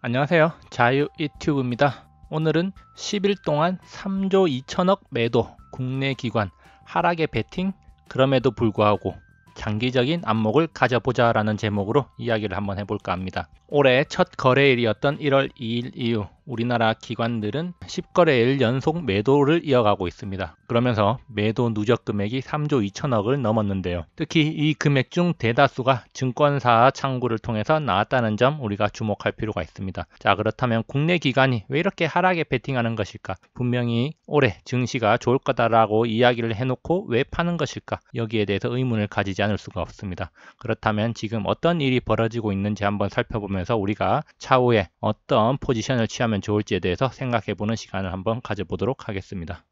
안녕하세요. 자유 유튜브입니다. 오늘은 10일 동안 3조 2천억 매도 국내 기관 하락에 베팅, 그럼에도 불구하고 장기적인 안목을 가져보자 라는 제목으로 이야기를 한번 해볼까 합니다. 올해 첫 거래일이었던 1월 2일 이후 우리나라 기관들은 10거래일 연속 매도를 이어가고 있습니다. 그러면서 매도 누적 금액이 3조 2천억을 넘었는데요. 특히 이 금액 중 대다수가 증권사 창구를 통해서 나왔다는 점 우리가 주목할 필요가 있습니다. 자, 그렇다면 국내 기관이 왜 이렇게 하락에 베팅하는 것일까? 분명히 올해 증시가 좋을 거다라고 이야기를 해놓고 왜 파는 것일까? 여기에 대해서 의문을 가지지 않을 수가 없습니다. 그렇다면 지금 어떤 일이 벌어지고 있는지 한번 살펴보면서 우리가 차후에 어떤 포지션을 취하면 좋을지에 대해서 생각해보는 시간을 한번 가져보도록 하겠습니다.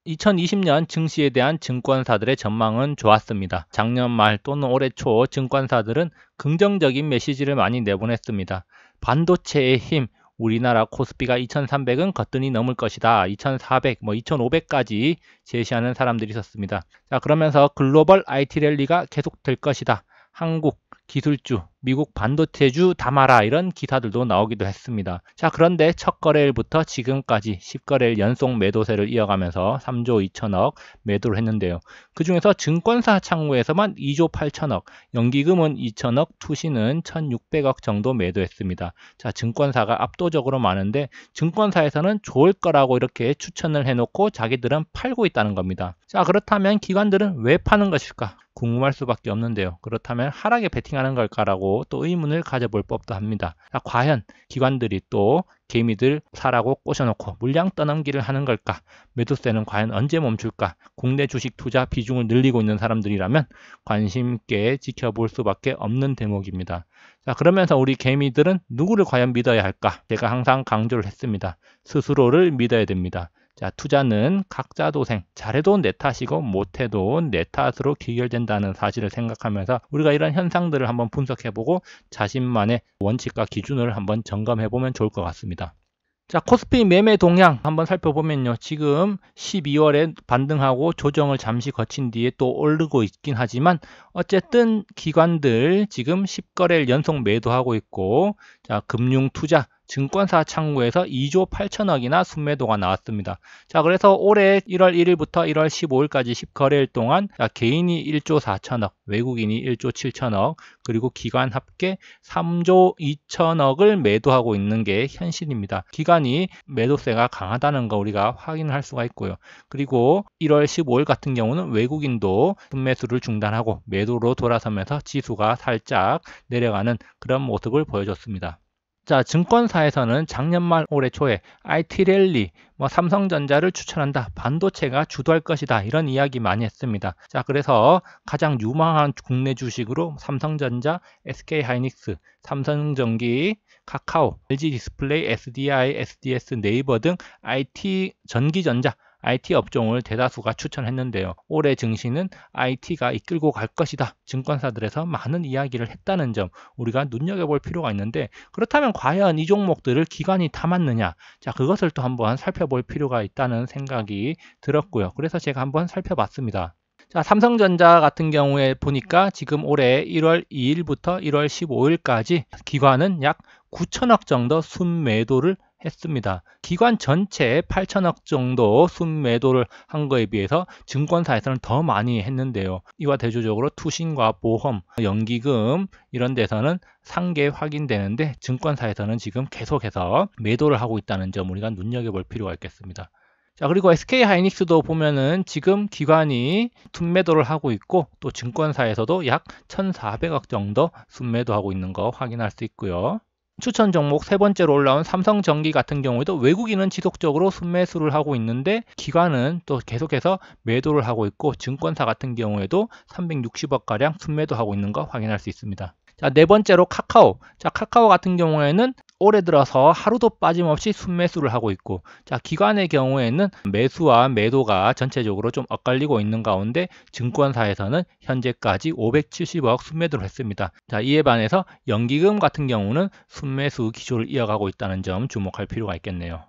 2020년 증시에 대한 증권사들의 전망은 좋았습니다. 작년 말 또는 올해 초 증권사들은 긍정적인 메시지를 많이 내보냈습니다. 반도체의 힘, 우리나라 코스피가 2300은 거뜬히 넘을 것이다. 2400, 2500까지 제시하는 사람들이 있었습니다. 자, 그러면서 글로벌 IT 랠리가 계속될 것이다. 한국 기술주, 미국 반도체주 담아라, 이런 기사들도 나오기도 했습니다. 자, 그런데 첫 거래일부터 지금까지 10거래일 연속 매도세를 이어가면서 3조 2천억 매도를 했는데요. 그 중에서 증권사 창구에서만 2조 8천억, 연기금은 2천억, 투시는 1600억 정도 매도했습니다. 자, 증권사가 압도적으로 많은데 증권사에서는 좋을 거라고 이렇게 추천을 해놓고 자기들은 팔고 있다는 겁니다. 자, 그렇다면 기관들은 왜 파는 것일까? 궁금할 수밖에 없는데요. 그렇다면 하락에 베팅하는 걸까라고 또 의문을 가져볼 법도 합니다. 자, 과연 기관들이 또 개미들 사라고 꼬셔놓고 물량 떠넘기를 하는 걸까? 매도세는 과연 언제 멈출까? 국내 주식 투자 비중을 늘리고 있는 사람들이라면 관심 있게 지켜볼 수밖에 없는 대목입니다. 자, 그러면서 우리 개미들은 누구를 과연 믿어야 할까? 제가 항상 강조를 했습니다. 스스로를 믿어야 됩니다. 자, 투자는 각자 도생, 잘해도 내 탓이고 못해도 내 탓으로 귀결된다는 사실을 생각하면서 우리가 이런 현상들을 한번 분석해보고 자신만의 원칙과 기준을 한번 점검해보면 좋을 것 같습니다. 자, 코스피 매매 동향 한번 살펴보면요. 지금 12월에 반등하고 조정을 잠시 거친 뒤에 또 오르고 있긴 하지만 어쨌든 기관들 지금 10거래일 연속 매도하고 있고, 자, 금융 투자 증권사 창구에서 2조 8천억이나 순매도가 나왔습니다. 자, 그래서 올해 1월 1일부터 1월 15일까지 10거래일 동안 개인이 1조 4천억, 외국인이 1조 7천억, 그리고 기관 합계 3조 2천억을 매도하고 있는 게 현실입니다. 기관이 매도세가 강하다는 거 우리가 확인할 수가 있고요. 그리고 1월 15일 같은 경우는 외국인도 순매수를 중단하고 매도로 돌아서면서 지수가 살짝 내려가는 그런 모습을 보여줬습니다. 자, 증권사에서는 작년 말 올해 초에 IT 랠리, 삼성전자를 추천한다, 반도체가 주도할 것이다, 이런 이야기 많이 했습니다. 자, 그래서 가장 유망한 국내 주식으로 삼성전자, SK하이닉스, 삼성전기, 카카오, LG디스플레이, SDI, SDS, 네이버 등 IT 전기전자, IT 업종을 대다수가 추천했는데요. 올해 증시는 IT가 이끌고 갈 것이다. 증권사들에서 많은 이야기를 했다는 점 우리가 눈여겨볼 필요가 있는데, 그렇다면 과연 이 종목들을 기관이 담았느냐? 자, 그것을 또 한번 살펴볼 필요가 있다는 생각이 들었고요. 그래서 제가 한번 살펴봤습니다. 자, 삼성전자 같은 경우에 보니까 지금 올해 1월 2일부터 1월 15일까지 기관은 약 9천억 정도 순매도를 했습니다. 기관 전체 8천억 정도 순매도를 한 거에 비해서 증권사에서는 더 많이 했는데요. 이와 대조적으로 투신과 보험, 연기금 이런 데서는 상계 확인되는데 증권사에서는 지금 계속해서 매도를 하고 있다는 점 우리가 눈여겨볼 필요가 있겠습니다. 자, 그리고 SK하이닉스도 보면은 지금 기관이 순매도를 하고 있고 또 증권사에서도 약 1,400억 정도 순매도하고 있는 거 확인할 수 있고요. 추천 종목 세 번째로 올라온 삼성전기 같은 경우에도 외국인은 지속적으로 순매수를 하고 있는데 기관은 또 계속해서 매도를 하고 있고 증권사 같은 경우에도 360억가량 순매도하고 있는 거 확인할 수 있습니다. 자, 네 번째로 카카오. 자, 카카오 같은 경우에는 올해 들어서 하루도 빠짐없이 순매수를 하고 있고, 자, 기관의 경우에는 매수와 매도가 전체적으로 좀 엇갈리고 있는 가운데 증권사에서는 현재까지 570억 순매도를 했습니다. 자, 이에 반해서 연기금 같은 경우는 순매수 기조를 이어가고 있다는 점 주목할 필요가 있겠네요.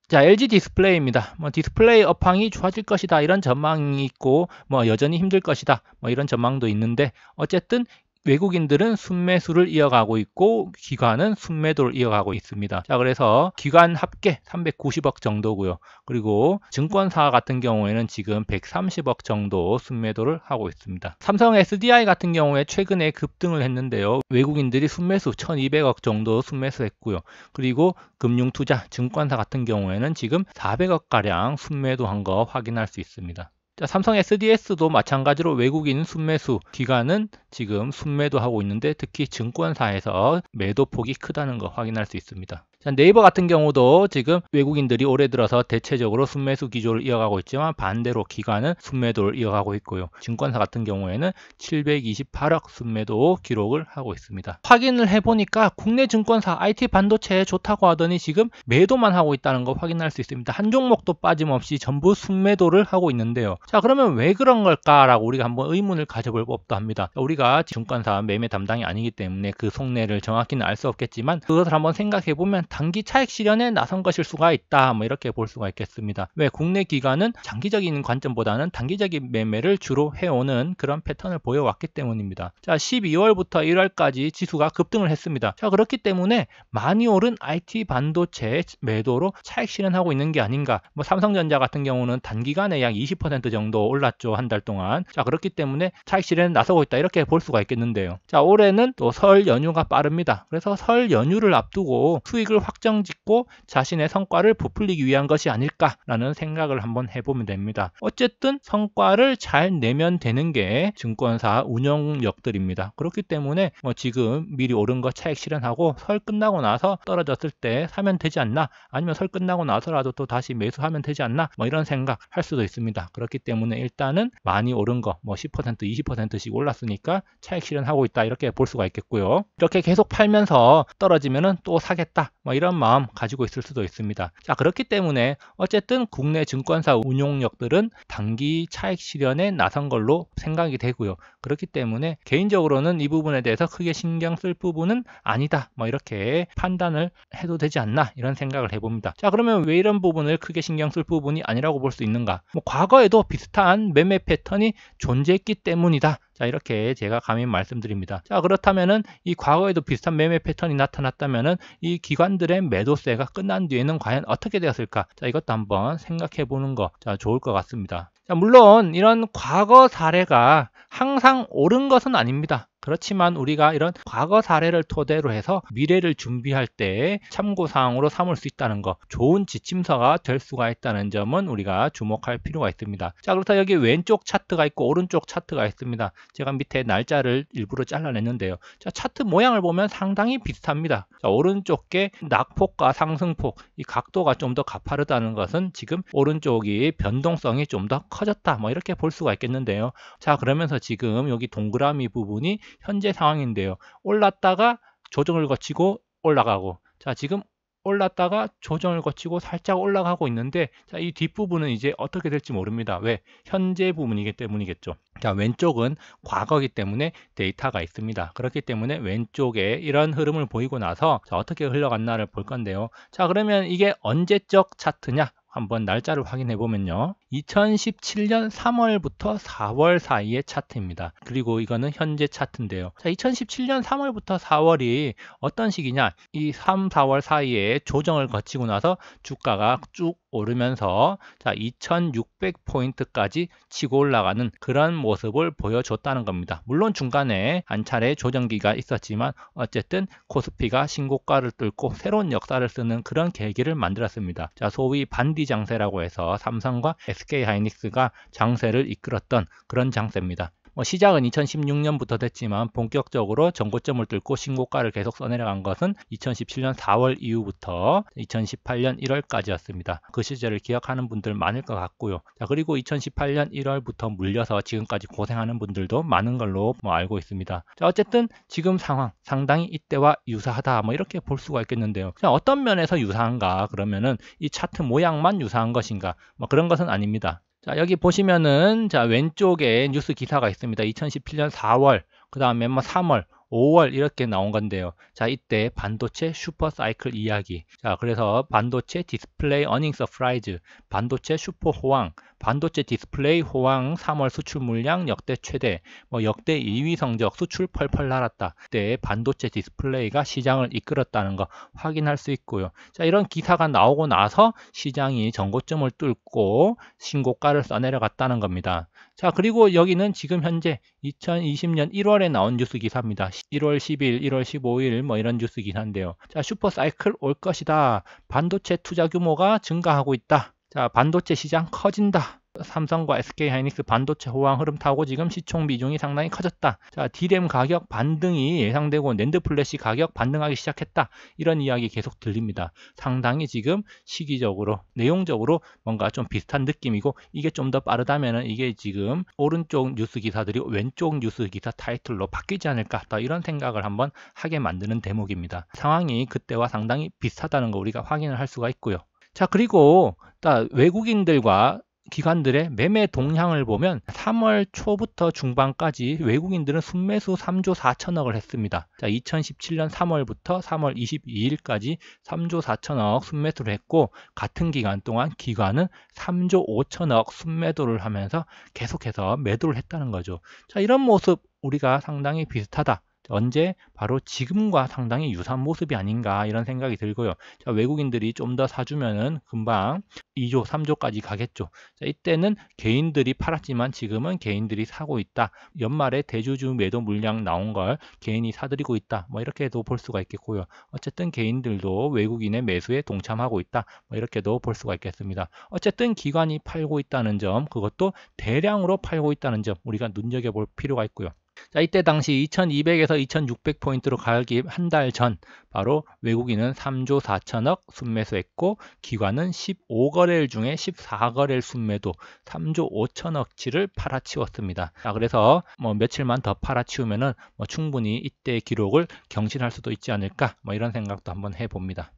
자, LG 디스플레이입니다. 디스플레이 업황이 좋아질 것이다, 이런 전망이 있고, 여전히 힘들 것이다, 이런 전망도 있는데, 어쨌든 외국인들은 순매수를 이어가고 있고 기관은 순매도를 이어가고 있습니다. 자, 그래서 기관 합계 390억 정도고요. 그리고 증권사 같은 경우에는 지금 130억 정도 순매도를 하고 있습니다. 삼성 SDI 같은 경우에 최근에 급등을 했는데요. 외국인들이 순매수 1200억 정도 순매수했고요. 그리고 금융투자 증권사 같은 경우에는 지금 400억가량 순매도한 거 확인할 수 있습니다. 자, 삼성 SDS도 마찬가지로 외국인 순매수 기관은 지금 순매도 하고 있는데 특히 증권사에서 매도폭이 크다는 거 확인할 수 있습니다. 자, 네이버 같은 경우도 지금 외국인들이 올해 들어서 대체적으로 순매수 기조를 이어가고 있지만 반대로 기관은 순매도를 이어가고 있고요. 증권사 같은 경우에는 728억 순매도 기록을 하고 있습니다. 확인을 해보니까 국내 증권사 IT 반도체에 좋다고 하더니 지금 매도만 하고 있다는 거 확인할 수 있습니다. 한 종목도 빠짐없이 전부 순매도를 하고 있는데요. 자, 그러면 왜 그런 걸까라고 우리가 한번 의문을 가져볼 법도 합니다. 우리가 증권사 매매 담당이 아니기 때문에 그 속내를 정확히는 알 수 없겠지만 그것을 한번 생각해 보면 단기 차익 실현에 나선 것일 수가 있다, 뭐 이렇게 볼 수가 있겠습니다. 왜? 국내 기관은 장기적인 관점보다는 단기적인 매매를 주로 해오는 그런 패턴을 보여왔기 때문입니다. 자, 12월부터 1월까지 지수가 급등을 했습니다. 자, 그렇기 때문에 많이 오른 IT 반도체 매도로 차익 실현하고 있는 게 아닌가. 뭐 삼성전자 같은 경우는 단기간에 약 20% 정도 올랐죠, 한 달 동안. 자, 그렇기 때문에 차익 실현에 나서고 있다, 이렇게 볼 수가 있겠는데요. 자, 올해는 또 설 연휴가 빠릅니다. 그래서 설 연휴를 앞두고 수익을 확정짓고 자신의 성과를 부풀리기 위한 것이 아닐까라는 생각을 한번 해보면 됩니다. 어쨌든 성과를 잘 내면 되는 게 증권사 운영력들입니다. 그렇기 때문에 지금 미리 오른 거 차익 실현하고 설 끝나고 나서 떨어졌을 때 사면 되지 않나, 아니면 설 끝나고 나서라도 또 다시 매수하면 되지 않나, 뭐 이런 생각 할 수도 있습니다. 그렇기 때문에 일단은 많이 오른 거 10% 20%씩 올랐으니까 차익 실현하고 있다, 이렇게 볼 수가 있겠고요. 이렇게 계속 팔면서 떨어지면은 또 사겠다, 뭐 이런 마음 가지고 있을 수도 있습니다. 자, 그렇기 때문에 어쨌든 국내 증권사 운용력들은 단기 차익 실현에 나선 걸로 생각이 되고요. 그렇기 때문에 개인적으로는 이 부분에 대해서 크게 신경 쓸 부분은 아니다, 뭐 이렇게 판단을 해도 되지 않나, 이런 생각을 해봅니다. 자, 그러면 왜 이런 부분을 크게 신경 쓸 부분이 아니라고 볼 수 있는가? 과거에도 비슷한 매매 패턴이 존재했기 때문이다. 자, 이렇게 제가 감히 말씀드립니다. 자, 그렇다면은 이 과거에도 비슷한 매매 패턴이 나타났다면은 이 기관들의 매도세가 끝난 뒤에는 과연 어떻게 되었을까? 자, 이것도 한번 생각해 보는 거 좋을 것 같습니다. 자, 물론 이런 과거 사례가 항상 옳은 것은 아닙니다. 그렇지만 우리가 이런 과거 사례를 토대로 해서 미래를 준비할 때 참고사항으로 삼을 수 있다는 거, 좋은 지침서가 될 수가 있다는 점은 우리가 주목할 필요가 있습니다. 자, 그렇다 여기 왼쪽 차트가 있고 오른쪽 차트가 있습니다. 제가 밑에 날짜를 일부러 잘라냈는데요. 자, 차트 모양을 보면 상당히 비슷합니다. 자, 오른쪽에 낙폭과 상승폭, 이 각도가 좀 더 가파르다는 것은 지금 오른쪽이 변동성이 좀 더 커졌다, 뭐 이렇게 볼 수가 있겠는데요. 자, 그러면서 지금 여기 동그라미 부분이 현재 상황인데요. 올랐다가 조정을 거치고 올라가고, 자, 지금 올랐다가 조정을 거치고 살짝 올라가고 있는데, 자, 이 뒷부분은 이제 어떻게 될지 모릅니다. 왜? 현재 부분이기 때문이겠죠. 자, 왼쪽은 과거이기 때문에 데이터가 있습니다. 그렇기 때문에 왼쪽에 이런 흐름을 보이고 나서 자, 어떻게 흘러갔나를 볼 건데요. 자, 그러면 이게 언제적 차트냐? 한번 날짜를 확인해 보면요. 2017년 3월부터 4월 사이의 차트입니다. 그리고 이거는 현재 차트인데요. 자, 2017년 3월부터 4월이 어떤 시기냐? 이 3, 4월 사이에 조정을 거치고 나서 주가가 쭉 오르면서 자, 2600포인트까지 치고 올라가는 그런 모습을 보여줬다는 겁니다. 물론 중간에 한 차례 조정기가 있었지만 어쨌든 코스피가 신고가를 뚫고 새로운 역사를 쓰는 그런 계기를 만들었습니다. 자, 소위 반디 장세라고 해서 삼성과 SK하이닉스가 장세를 이끌었던 그런 장세입니다. 시작은 2016년부터 됐지만 본격적으로 전고점을 뚫고 신고가를 계속 써내려간 것은 2017년 4월 이후부터 2018년 1월까지였습니다. 그 시절을 기억하는 분들 많을 것 같고요. 자, 그리고 2018년 1월부터 물려서 지금까지 고생하는 분들도 많은 걸로 알고 있습니다. 자, 어쨌든 지금 상황 상당히 이때와 유사하다, 이렇게 볼 수가 있겠는데요. 자, 어떤 면에서 유사한가? 그러면은 이 차트 모양만 유사한 것인가? 그런 것은 아닙니다. 자, 여기 보시면은 자, 왼쪽에 뉴스 기사가 있습니다. 2017년 4월, 그 다음에 3월, 5월 이렇게 나온 건데요. 자, 이때 반도체 슈퍼 사이클 이야기. 자, 그래서 반도체 디스플레이 어닝 서프라이즈, 반도체 슈퍼 호황, 반도체 디스플레이 호황 3월 수출 물량 역대 최대, 역대 2위 성적, 수출 펄펄 날았다. 그때 반도체 디스플레이가 시장을 이끌었다는 거 확인할 수 있고요. 자, 이런 기사가 나오고 나서 시장이 전고점을 뚫고 신고가를 써내려갔다는 겁니다. 자, 그리고 여기는 지금 현재 2020년 1월에 나온 뉴스 기사입니다. 1월 10일, 1월 15일 이런 뉴스 기사인데요. 자, 슈퍼 사이클 올 것이다. 반도체 투자 규모가 증가하고 있다. 자, 반도체 시장 커진다. 삼성과 SK하이닉스 반도체 호황 흐름 타고 지금 시총 비중이 상당히 커졌다. 자, D램 가격 반등이 예상되고 낸드 플래시 가격 반등하기 시작했다. 이런 이야기 계속 들립니다. 상당히 지금 시기적으로, 내용적으로 뭔가 좀 비슷한 느낌이고, 이게 좀 더 빠르다면은 이게 지금 오른쪽 뉴스 기사들이 왼쪽 뉴스 기사 타이틀로 바뀌지 않을까, 더 이런 생각을 한번 하게 만드는 대목입니다. 상황이 그때와 상당히 비슷하다는 거 우리가 확인을 할 수가 있고요. 자, 그리고 외국인들과 기관들의 매매 동향을 보면 3월 초부터 중반까지 외국인들은 순매수 3조 4천억을 했습니다. 자, 2017년 3월부터 3월 22일까지 3조 4천억 순매수를 했고, 같은 기간 동안 기관은 3조 5천억 순매도를 하면서 계속해서 매도를 했다는 거죠. 자, 이런 모습 우리가 상당히 비슷하다. 언제? 바로 지금과 상당히 유사한 모습이 아닌가, 이런 생각이 들고요. 자, 외국인들이 좀 더 사주면은 금방 2조, 3조까지 가겠죠. 자, 이때는 개인들이 팔았지만 지금은 개인들이 사고 있다. 연말에 대주주 매도 물량 나온 걸 개인이 사들이고 있다. 이렇게도 볼 수가 있겠고요. 어쨌든 개인들도 외국인의 매수에 동참하고 있다. 이렇게도 볼 수가 있겠습니다. 어쨌든 기관이 팔고 있다는 점, 그것도 대량으로 팔고 있다는 점 우리가 눈여겨볼 필요가 있고요. 자, 이때 당시 2200에서 2600포인트로 가기 한 달 전, 바로 외국인은 3조 4천억 순매수했고, 기관은 15거래일 중에 14거래일 순매도 3조 5천억치를 팔아치웠습니다. 자, 그래서 며칠만 더 팔아치우면은 충분히 이때 기록을 경신할 수도 있지 않을까, 이런 생각도 한번 해봅니다.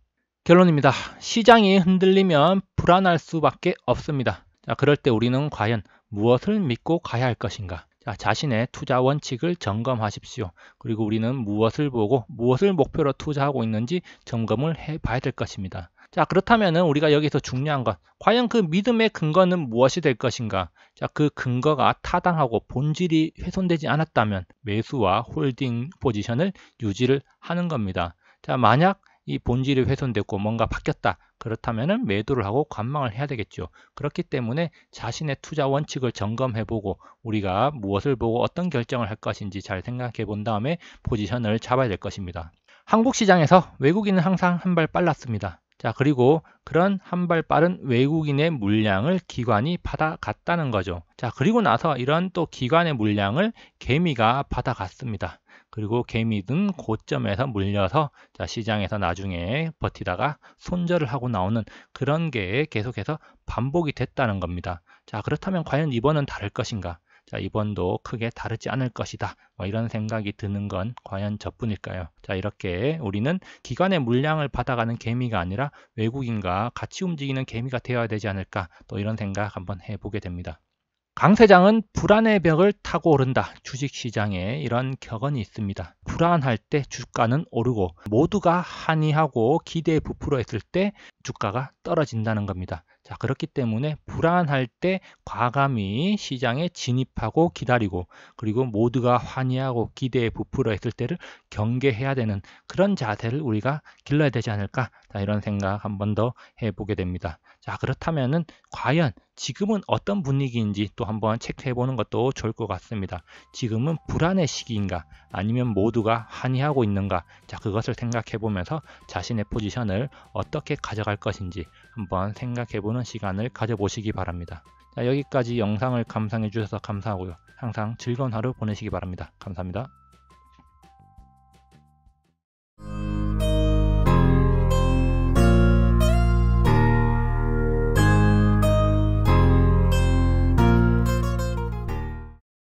결론입니다. 시장이 흔들리면 불안할 수밖에 없습니다. 자, 그럴 때 우리는 과연 무엇을 믿고 가야 할 것인가? 자, 자신의 투자 원칙을 점검하십시오. 그리고 우리는 무엇을 보고 무엇을 목표로 투자하고 있는지 점검을 해봐야 될 것입니다. 자, 그렇다면 우리가 여기서 중요한 것, 과연 그 믿음의 근거는 무엇이 될 것인가? 자, 그 근거가 타당하고 본질이 훼손되지 않았다면 매수와 홀딩 포지션을 유지를 하는 겁니다. 자, 만약 이 본질이 훼손됐고 뭔가 바뀌었다, 그렇다면 매도를 하고 관망을 해야 되겠죠. 그렇기 때문에 자신의 투자 원칙을 점검해보고 우리가 무엇을 보고 어떤 결정을 할 것인지 잘 생각해 본 다음에 포지션을 잡아야 될 것입니다. 한국 시장에서 외국인은 항상 한 발 빨랐습니다. 자, 그리고 그런 한 발 빠른 외국인의 물량을 기관이 받아갔다는 거죠. 자, 그리고 나서 이런 또 기관의 물량을 개미가 받아갔습니다. 그리고 개미는 고점에서 물려서 자, 시장에서 나중에 버티다가 손절을 하고 나오는 그런 게 계속해서 반복이 됐다는 겁니다. 자, 그렇다면 과연 이번은 다를 것인가? 자, 이번도 크게 다르지 않을 것이다. 이런 생각이 드는 건 과연 저뿐일까요? 자, 이렇게 우리는 기관의 물량을 받아가는 개미가 아니라 외국인과 같이 움직이는 개미가 되어야 되지 않을까? 또 이런 생각 한번 해보게 됩니다. 강세장은 불안의 벽을 타고 오른다. 주식시장에 이런 격언이 있습니다. 불안할 때 주가는 오르고, 모두가 한이하고 기대에 부풀어 있을 때 주가가 떨어진다는 겁니다. 자, 그렇기 때문에 불안할 때 과감히 시장에 진입하고 기다리고, 그리고 모두가 환희하고 기대에 부풀어 있을 때를 경계해야 되는 그런 자세를 우리가 길러야 되지 않을까? 자, 이런 생각 한 번 더 해보게 됩니다. 자, 그렇다면은 과연 지금은 어떤 분위기인지 또 한번 체크해 보는 것도 좋을 것 같습니다. 지금은 불안의 시기인가, 아니면 모두가 환희하고 있는가? 자, 그것을 생각해 보면서 자신의 포지션을 어떻게 가져갈 것인지 한번 생각해 보는 시간을 가져보시기 바랍니다. 자, 여기까지 영상을 감상해 주셔서 감사하고요. 항상 즐거운 하루 보내시기 바랍니다. 감사합니다.